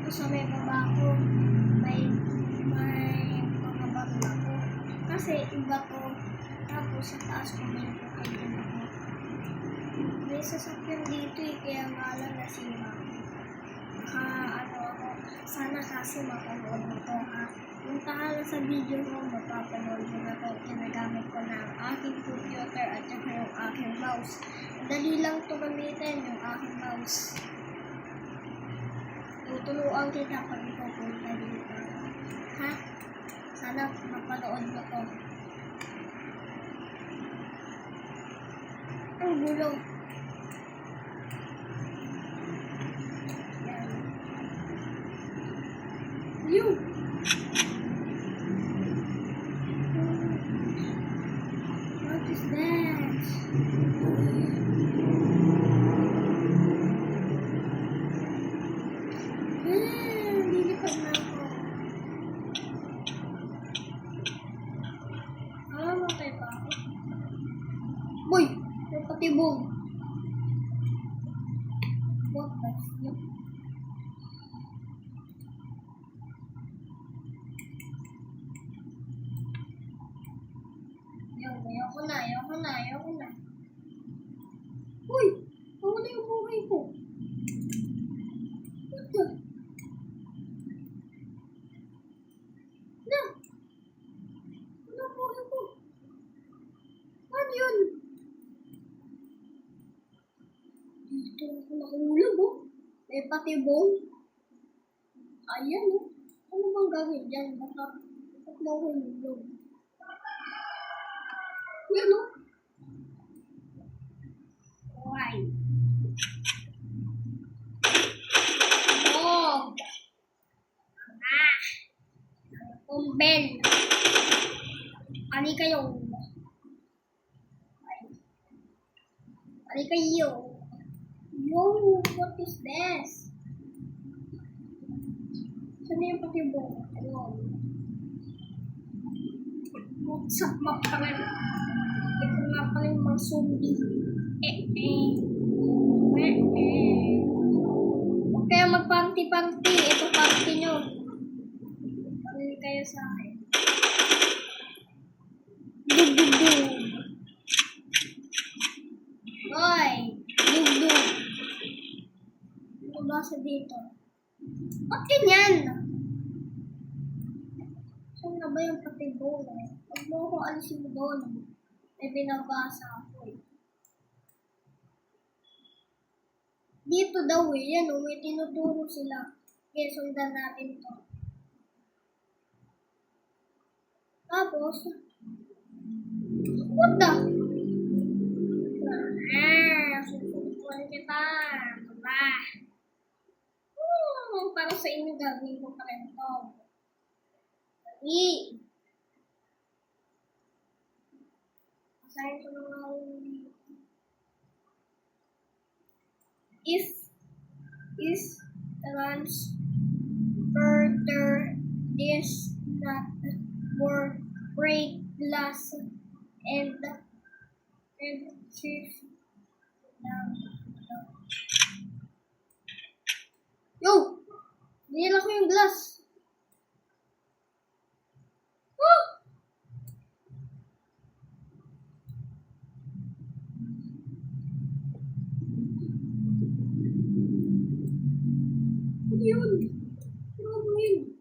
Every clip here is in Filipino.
dito sa may baba ko, may mga bangla ko. Kasi iba to, tapos sa taas ko may kailan ako. May sasakyan dito kaya nga lang nasira ako. Sana kasi mapanood mo to ha. Punta ka lang sa video ko, mapapanood mo na to. Ginagamit ko na ang aking computer at saka yung aking mouse. Dali lang to gamitin, yung aking mouse. Tutuluan kita pag ikaw punta dito. Ha? Sana mapanood mo to. Ang gulo. Yan. Yung. What is that? Lilipad na ako. Mamatay pa ako. Boy! May patibong. What the fuck? Ayoko na. Uy! Nawala yung buhay ko. What the? Na! Wala ang buhay ko. Ano yun? Dito ako nakahulog oh. May patibong. Ayan oh. Ano bang gagawin dyan? Ba't mahulog? Yan oh. Why? Oh! Kumbel! Ani kayo? Ani kayo? Yo! What is this? Saan yung patibong? Ayun. Sa map pa rin. Ito nga pa rin mga zombie. Huwag kayo mag-party-party. Ito party nyo. Pagin kayo sa akin. Dug-dug-dug. Hoy! Dug-dug. Ano ba sa dito? Ba't ganyan? Saan na ba yung patibong? Huwag mo ako alisin mo doon. May binabasa ako eh. Dito daw eh. Yan o. May tinuturo sila. Okay, sundan natin to. Tapos, what the? Susukuan kita. Diba? Para sa inyo gagawin ko pa rin to. Dali. Asahin ko na nga if transporter is not worth break glass and shift down. Yo! Nila ko yung glass. Oh! Ano yun? Ano yun?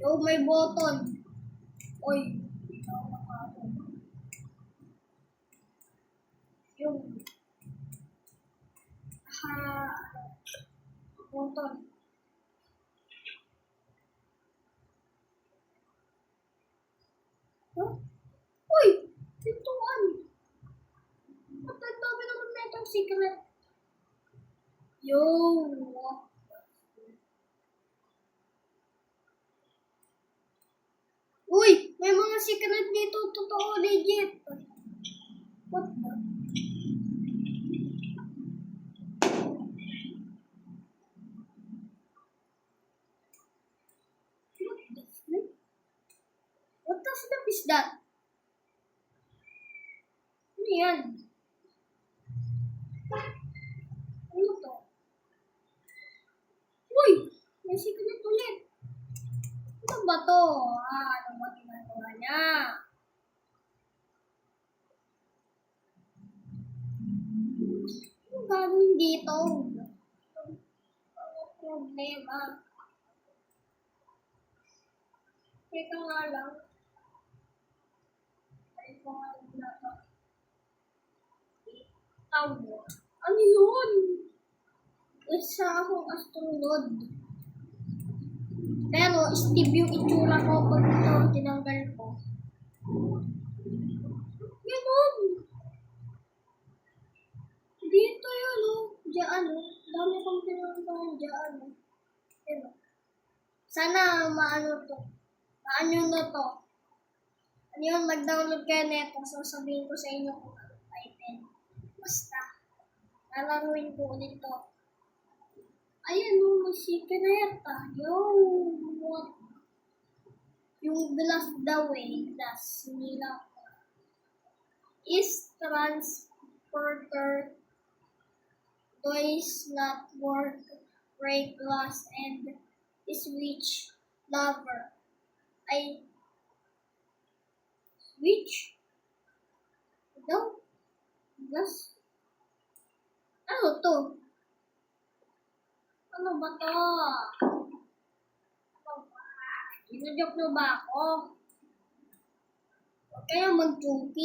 Yo, may button. Oy. Yung button. Huh? Uy! Pintuan! Ba't ang dami naman na itong secret? Yo! Uy! May mga secret dito. Totoo, legit. What the? What the flip is that? Ano yan? Ano to? Uy! secret ulit. Ano ba to? Ano ba ginagawa niya? Ano gagawin dito? Ano problema? Teka nga lang. Ay, ko nga lang na to. Ano yun? Isa akong astronaut. Pero Steve yung itsura ko pag ito tinanggal ko. Ganun. Dito yun Diyan dami kong tinanggal diyan Pero, sana maano to. Maano na to. Ano yun, mag-download kayo neto. So sabihin ko sa inyo kung ano item. Basta. Lalaruin ko ulit to. Ayan may secret. What? Yung glass daw glass. Nila is transporter does not work, break glass, and switch lover. Ay, switch? Daw? Glass? Ano to? Ano ba to? Ginadyoke na ba ako? Huwag kayong mag-joke.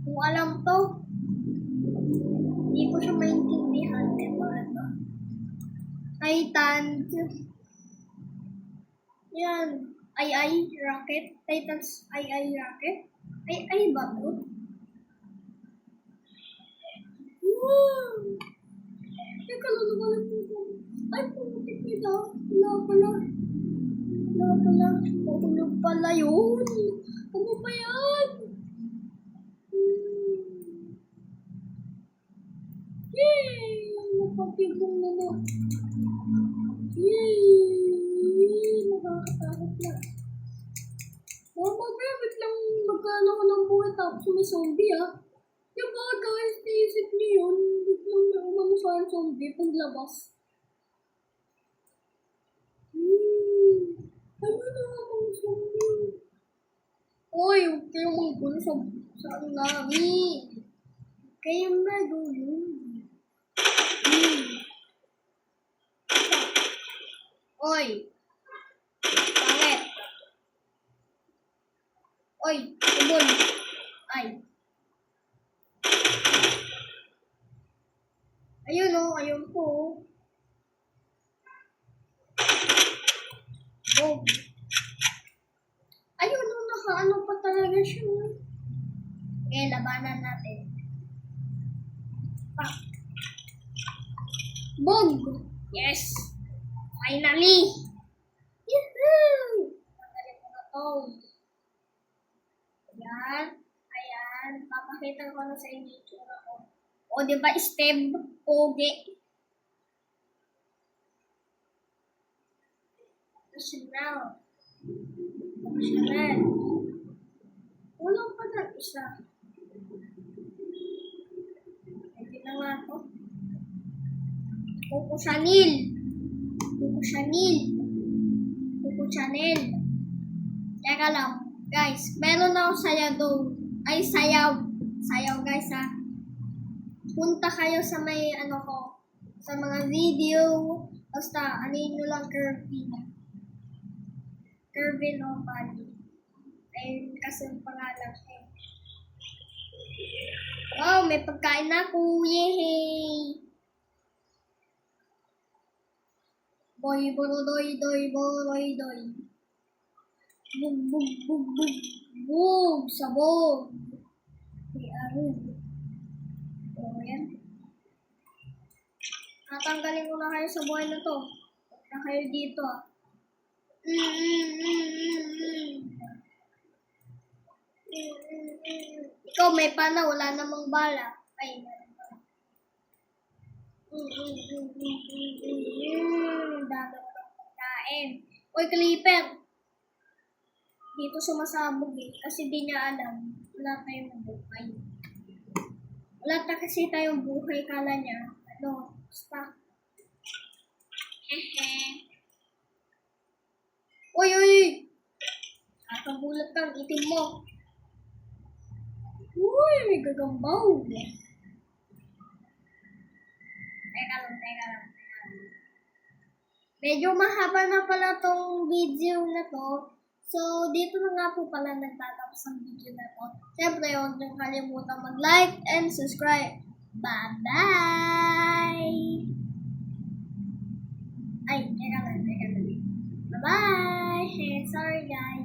Kung alam to, hindi ko siya maintindihan. Diba ito? Titan. Yan. Ay, rocket. Titans, ay, rocket. Ay, ba ito? Wow! Teka lang, nawalan dito. Ay, pumuntik nila. Wala pala. Tulog pala yun. Ano ba yan? Yay! Napapigong naman. Yay! Nakakatakot na. Mama, wait lang. Magkano ko ng buhay tapos may zombie Yung mga guys, naisip niyo yun. Biglang may umano sa zombie paglabas. Ano na akong zombie? Oy, huwag kayong manggulo sa ano namin. Kayong magulo. Oy. Pangit. Oy, tubol. Ay. Ayun ayun po. Ayun nakaano pa talaga siya. Okay, labanan natin. Bog! Yes! Finally! Yahoo! Tanggalin ko na to. Ayan. Papakita ko na sa inyo yung tsura ko. O, diba, Steve? Pogi. Chanel. Walang pa na isa. Pwede na nga to. Coco Chanel. Teka lang, guys. Meron ako sayaw doon. Ay, sayaw. Sayaw, guys, Punta kayo sa may, sa mga video. Basta, nyo lang Kervin o Bali. Ayun, kasi ang pangalan Wow, may pagkain na ako. Yehey! Boy. Bug. Sabog. May arug. Yan. Natanggalin ko na kayo sa buhay na to. Huwag na kayo dito Ikaw may pana, wala namang bala. Ay, dami ko ng pagkain. Oy, Clipper! Dito sumasabog kasi di niya alam. Wala tayong buhay. Wala kasi tayong buhay, kala niya. Basta. Uy, uy! Nakagulat kang itim mo. Uy, may gagambaw. Teka lang. Medyo mahaba na pala tong video na to. So, dito na nga po pala nagtatapos ang video na to. Siyempre, huwag niyong kalimutan mag-like and subscribe. Bye-bye! Ay, teka lang. Bye-bye! Sorry, guys.